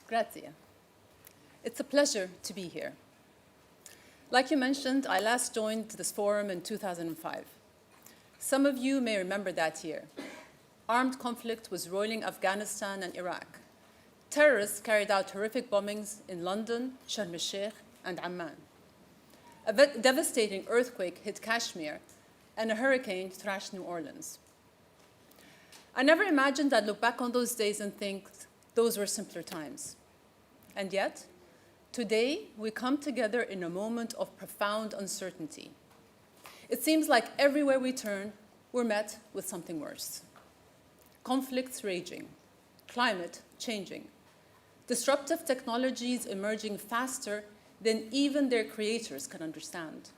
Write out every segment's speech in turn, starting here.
Grazie. It's a pleasure to be here. Like you mentioned, I last joined this forum in 2005. Some of you may remember that year. Armed conflict was roiling Afghanistan and Iraq. Terrorists carried out horrific bombings in London, Sharm el-Sheikh, and Amman. A devastating earthquake hit Kashmir, and a hurricane thrashed New Orleans. I never imagined I'd look back on those days and think those were simpler times. And yet, today, we come together in a moment of profound uncertainty. It seems like everywhere we turn, we're met with something worse. Conflicts raging, climate changing, disruptive technologies emerging faster than even their creators can understand,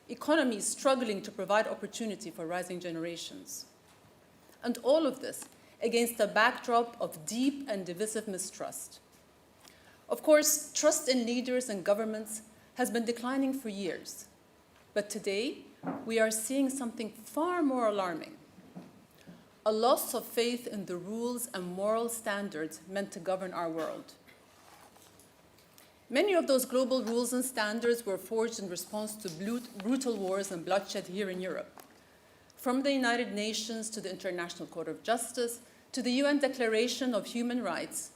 economies struggling to provide opportunity for rising generations. And all of this against a backdrop of deep and divisive mistrust. Of course, trust in leaders and governments has been declining for years. But today, we are seeing something far more alarming: a loss of faith in the rules and moral standards meant to govern our world. Many of those global rules and standards were forged in response to brutal wars and bloodshed here in Europe. From the United Nations to the International Court of Justice to the UN Declaration of Human Rights,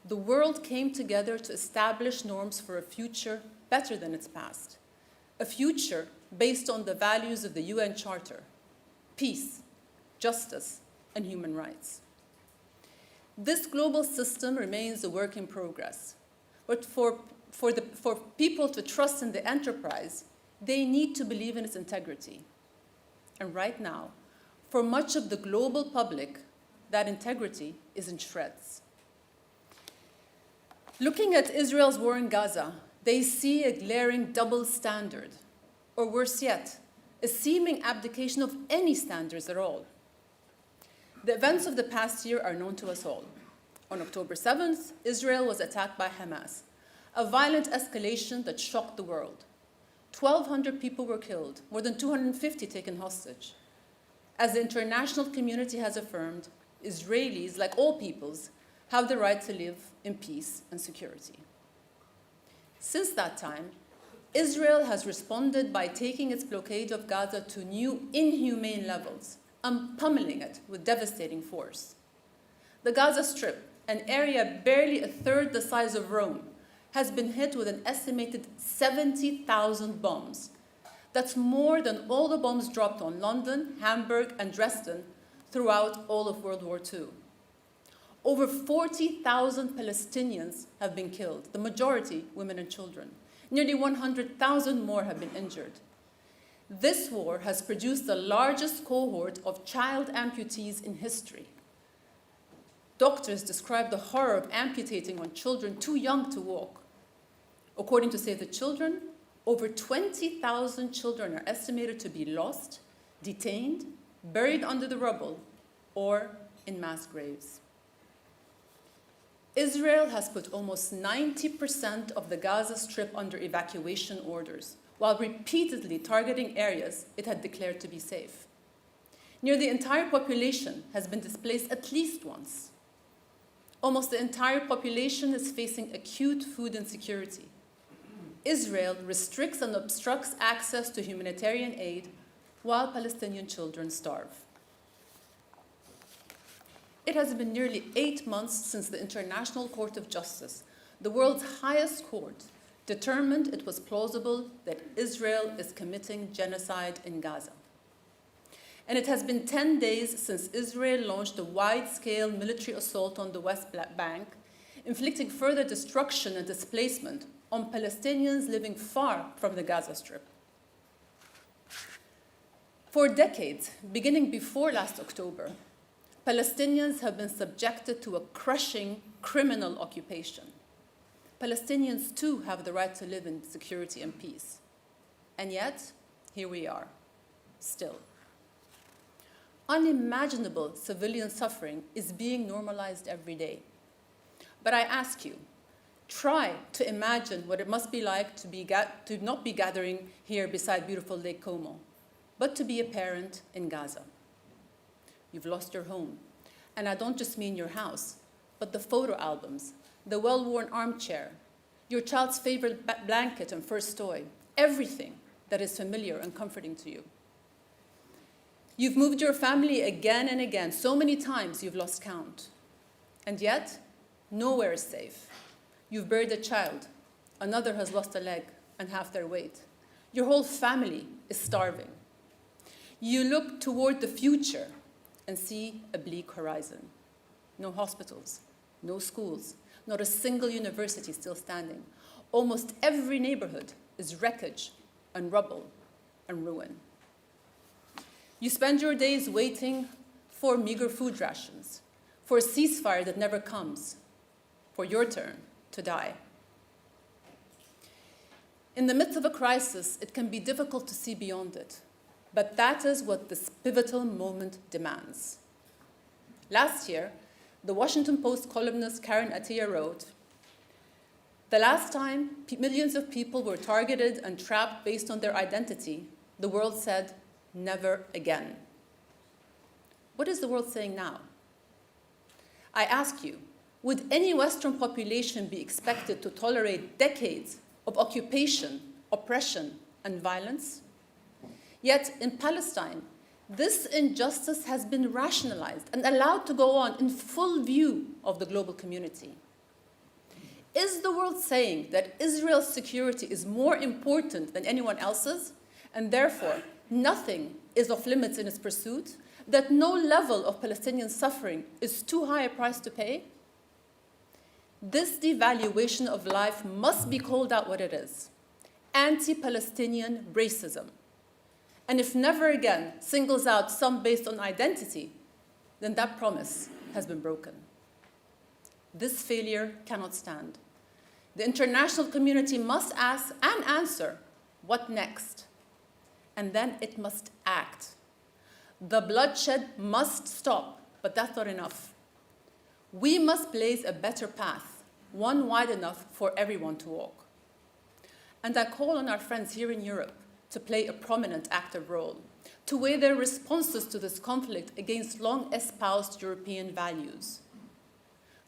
the world came together to establish norms for a future better than its past, a future based on the values of the UN Charter: peace, justice, and human rights. This global system remains a work in progress, but for people to trust in the enterprise, they need to believe in its integrity. And right now, for much of the global public, that integrity is in shreds. Looking at Israel's war in Gaza, they see a glaring double standard, or worse yet, a seeming abdication of any standards at all. The events of the past year are known to us all. On October 7th, Israel was attacked by Hamas, a violent escalation that shocked the world. 1,200 people were killed, more than 250 taken hostage. As the international community has affirmed, Israelis, like all peoples, have the right to live in peace and security. Since that time, Israel has responded by taking its blockade of Gaza to new inhumane levels and pummeling it with devastating force. The Gaza Strip, an area barely a third the size of Rome, has been hit with an estimated 70,000 bombs. That's more than all the bombs dropped on London, Hamburg, and Dresden throughout all of World War II. Over 40,000 Palestinians have been killed, the majority women and children. Nearly 100,000 more have been injured. This war has produced the largest cohort of child amputees in history. Doctors describe the horror of amputating on children too young to walk. According to Save the Children, over 20,000 children are estimated to be lost, detained, buried under the rubble, or in mass graves. Israel has put almost 90% of the Gaza Strip under evacuation orders, while repeatedly targeting areas it had declared to be safe. Nearly the entire population has been displaced at least once. Almost the entire population is facing acute food insecurity. Israel restricts and obstructs access to humanitarian aid while Palestinian children starve. It has been nearly 8 months since the International Court of Justice, the world's highest court, determined it was plausible that Israel is committing genocide in Gaza. And it has been 10 days since Israel launched a wide-scale military assault on the West Bank, inflicting further destruction and displacement on Palestinians living far from the Gaza Strip. For decades, beginning before last October, Palestinians have been subjected to a crushing criminal occupation. Palestinians too have the right to live in security and peace. And yet, here we are, still. Unimaginable civilian suffering is being normalized every day. But I ask you, try to imagine what it must be like to not be gathering here beside beautiful Lake Como, but to be a parent in Gaza. You've lost your home. And I don't just mean your house, but the photo albums, the well-worn armchair, your child's favorite blanket and first toy, everything that is familiar and comforting to you. You've moved your family again and again, so many times you've lost count. And yet, nowhere is safe. You've buried a child, another has lost a leg and half their weight. Your whole family is starving. You look toward the future and see a bleak horizon. No hospitals, no schools, not a single university still standing. Almost every neighborhood is wreckage and rubble and ruin. You spend your days waiting for meager food rations, for a ceasefire that never comes, for your turn to die. In the midst of a crisis, it can be difficult to see beyond it, but that is what this pivotal moment demands. Last year, the Washington Post columnist Karen Attiya wrote, "The last time millions of people were targeted and trapped based on their identity, the world said, never again." What is the world saying now? I ask you, would any Western population be expected to tolerate decades of occupation, oppression, and violence? Yet in Palestine, this injustice has been rationalized and allowed to go on in full view of the global community. Is the world saying that Israel's security is more important than anyone else's, and therefore nothing is off limits in its pursuit, that no level of Palestinian suffering is too high a price to pay? This devaluation of life must be called out what it is: anti-Palestinian racism. And if never again singles out some based on identity, then that promise has been broken. This failure cannot stand. The international community must ask and answer, what next? And then it must act. The bloodshed must stop, but that's not enough. We must blaze a better path, one wide enough for everyone to walk. And I call on our friends here in Europe to play a prominent active role, to weigh their responses to this conflict against long espoused European values.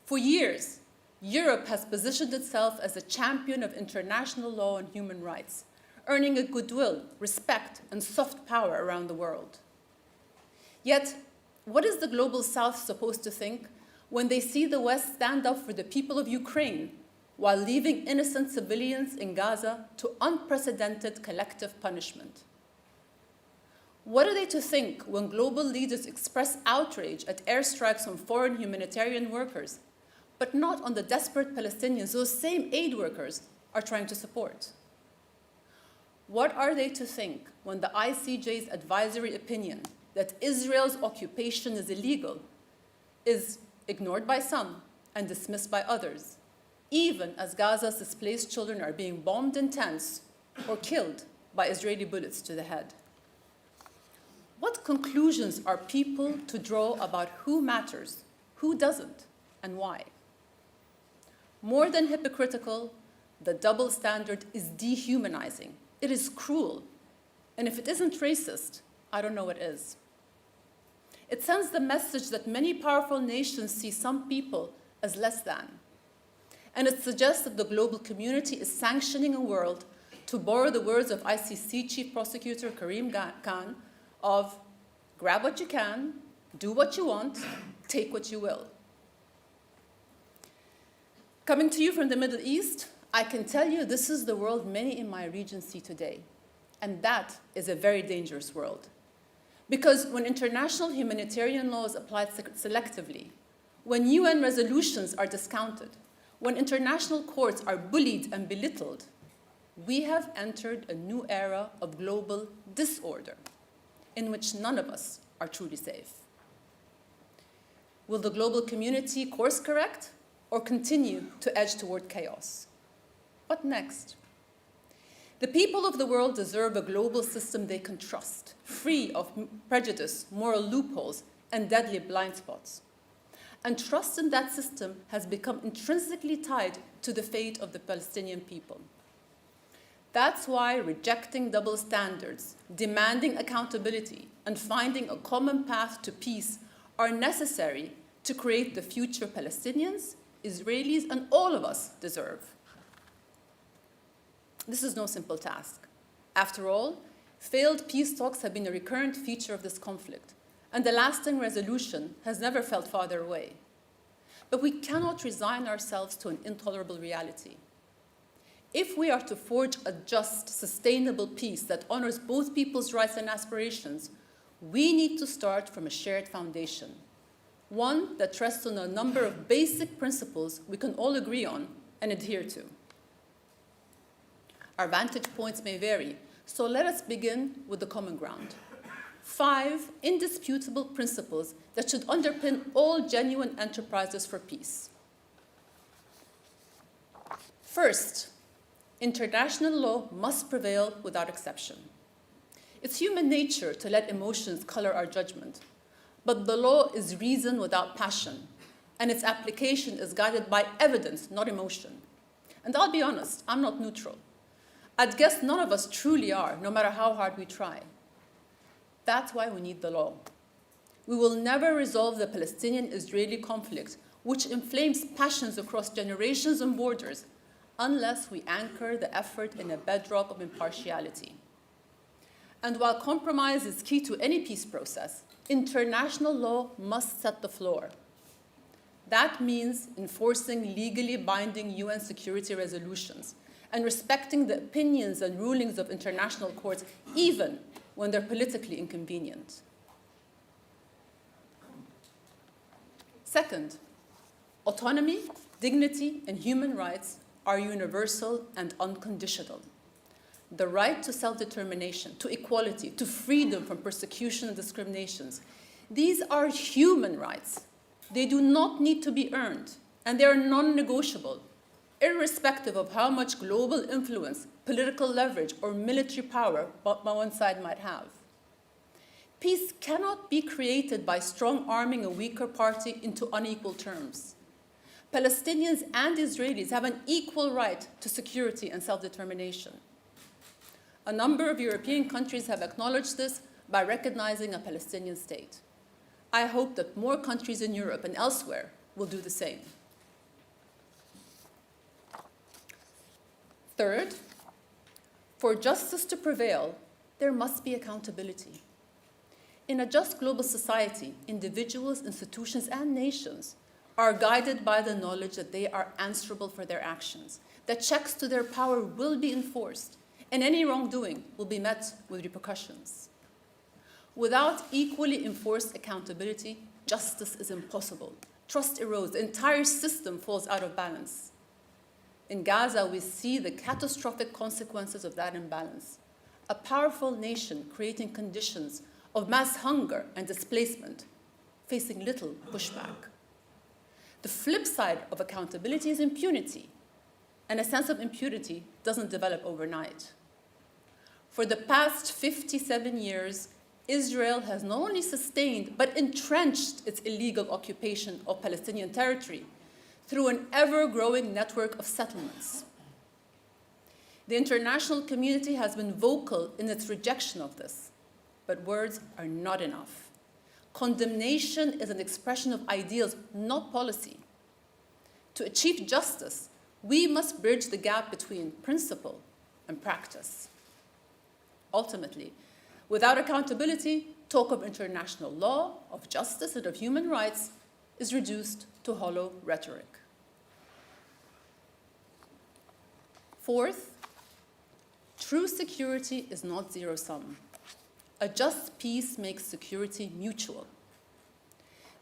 For years, Europe has positioned itself as a champion of international law and human rights, earning a goodwill, respect, and soft power around the world. Yet, what is the global South supposed to think when they see the West stand up for the people of Ukraine while leaving innocent civilians in Gaza to unprecedented collective punishment? What are they to think when global leaders express outrage at airstrikes on foreign humanitarian workers, but not on the desperate Palestinians those same aid workers are trying to support? What are they to think when the ICJ's advisory opinion that Israel's occupation is illegal is ignored by some and dismissed by others, even as Gaza's displaced children are being bombed in tents or killed by Israeli bullets to the head? What conclusions are people to draw about who matters, who doesn't, and why? More than hypocritical, the double standard is dehumanizing. It is cruel. And if it isn't racist, I don't know what is. It sends the message that many powerful nations see some people as less than. And it suggests that the global community is sanctioning a world, to borrow the words of ICC Chief Prosecutor Karim Khan, of grab what you can, do what you want, take what you will. Coming to you from the Middle East, I can tell you this is the world many in my region see today. And that is a very dangerous world. Because when international humanitarian law is applied selectively, when UN resolutions are discounted, when international courts are bullied and belittled, we have entered a new era of global disorder in which none of us are truly safe. Will the global community course correct or continue to edge toward chaos? What next? The people of the world deserve a global system they can trust, free of prejudice, moral loopholes, and deadly blind spots. And trust in that system has become intrinsically tied to the fate of the Palestinian people. That's why rejecting double standards, demanding accountability, and finding a common path to peace are necessary to create the future Palestinians Israelis and all of us deserve. This is no simple task. After all, failed peace talks have been a recurrent feature of this conflict, and the lasting resolution has never felt farther away. But we cannot resign ourselves to an intolerable reality. If we are to forge a just, sustainable peace that honors both people's rights and aspirations, we need to start from a shared foundation, one that rests on a number of basic principles we can all agree on and adhere to. Our vantage points may vary, so let us begin with the common ground. 5 indisputable principles that should underpin all genuine enterprises for peace. First, international law must prevail without exception. It's human nature to let emotions color our judgment, but the law is reason without passion, and its application is guided by evidence, not emotion. And I'll be honest, I'm not neutral. I'd guess none of us truly are, no matter how hard we try. That's why we need the law. We will never resolve the Palestinian-Israeli conflict, which inflames passions across generations and borders, unless we anchor the effort in a bedrock of impartiality. And while compromise is key to any peace process, international law must set the floor. That means enforcing legally binding UN security resolutions and respecting the opinions and rulings of international courts, even when they're politically inconvenient. Second, autonomy, dignity, and human rights are universal and unconditional. The right to self-determination, to equality, to freedom from persecution and discriminations, these are human rights. They do not need to be earned, and they are non-negotiable, irrespective of how much global influence, political leverage, or military power one side might have. Peace cannot be created by strong-arming a weaker party into unequal terms. Palestinians and Israelis have an equal right to security and self-determination. A number of European countries have acknowledged this by recognizing a Palestinian state. I hope that more countries in Europe and elsewhere will do the same. Third, for justice to prevail, there must be accountability. In a just global society, individuals, institutions, and nations are guided by the knowledge that they are answerable for their actions, that checks to their power will be enforced, and any wrongdoing will be met with repercussions. Without equally enforced accountability, justice is impossible. Trust erodes, the entire system falls out of balance. In Gaza, we see the catastrophic consequences of that imbalance. A powerful nation creating conditions of mass hunger and displacement, facing little pushback. The flip side of accountability is impunity, and a sense of impunity doesn't develop overnight. For the past 57 years, Israel has not only sustained but entrenched its illegal occupation of Palestinian territory through an ever-growing network of settlements. The international community has been vocal in its rejection of this, but words are not enough. Condemnation is an expression of ideals, not policy. To achieve justice, we must bridge the gap between principle and practice. Ultimately, without accountability, talk of international law, of justice, and of human rights is reduced to hollow rhetoric. Fourth, true security is not zero-sum. A just peace makes security mutual.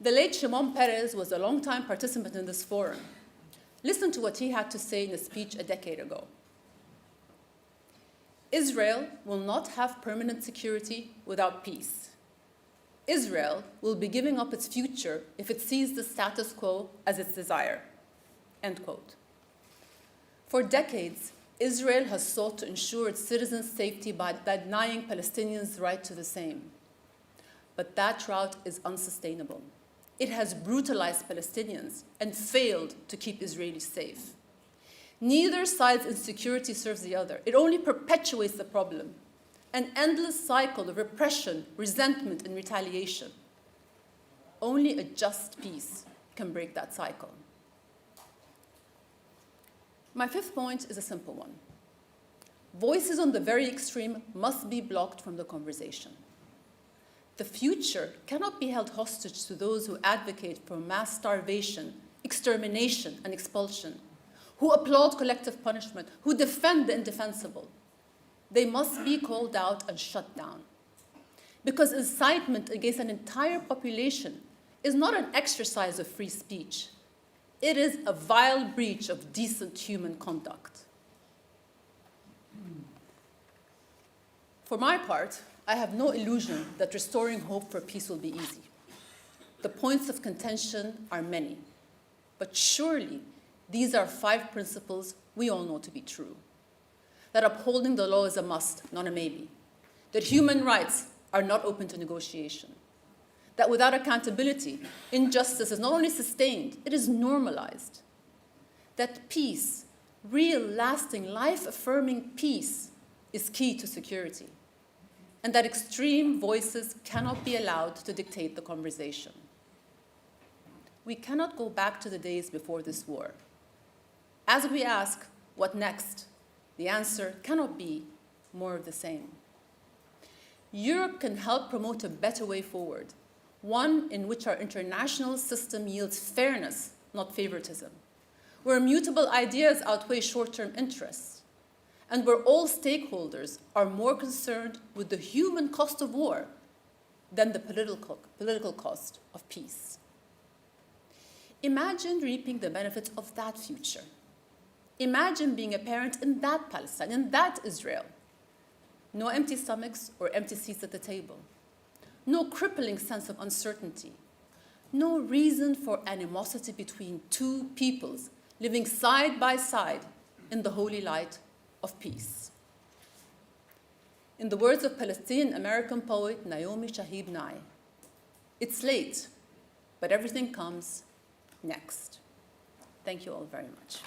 The late Shimon Peres was a longtime participant in this forum. Listen to what he had to say in a speech a decade ago. Israel will not have permanent security without peace. Israel will be giving up its future if it sees the status quo as its desire. End quote. For decades, Israel has sought to ensure its citizens' safety by denying Palestinians the right to the same. But that route is unsustainable. It has brutalized Palestinians and failed to keep Israelis safe. Neither side's insecurity serves the other. It only perpetuates the problem, an endless cycle of repression, resentment, and retaliation. Only a just peace can break that cycle. My fifth point is a simple one. Voices on the very extreme must be blocked from the conversation. The future cannot be held hostage to those who advocate for mass starvation, extermination, and expulsion, who applaud collective punishment, who defend the indefensible. They must be called out and shut down. Because incitement against an entire population is not an exercise of free speech. It is a vile breach of decent human conduct. For my part, I have no illusion that restoring hope for peace will be easy. The points of contention are many, but surely these are 5 principles we all know to be true. That upholding the law is a must, not a maybe. That human rights are not open to negotiation. That without accountability, injustice is not only sustained, it is normalized. That peace, real, lasting, life-affirming peace, is key to security. And that extreme voices cannot be allowed to dictate the conversation. We cannot go back to the days before this war. As we ask, what next? The answer cannot be more of the same. Europe can help promote a better way forward, one in which our international system yields fairness, not favoritism, where mutable ideas outweigh short-term interests, and where all stakeholders are more concerned with the human cost of war than the political cost of peace. Imagine reaping the benefits of that future. Imagine being a parent in that Palestine, in that Israel. No empty stomachs or empty seats at the table. No crippling sense of uncertainty. No reason for animosity between two peoples living side by side in the holy light of peace. In the words of Palestinian-American poet Naomi Shahid Nye, it's late, but everything comes next. Thank you all very much.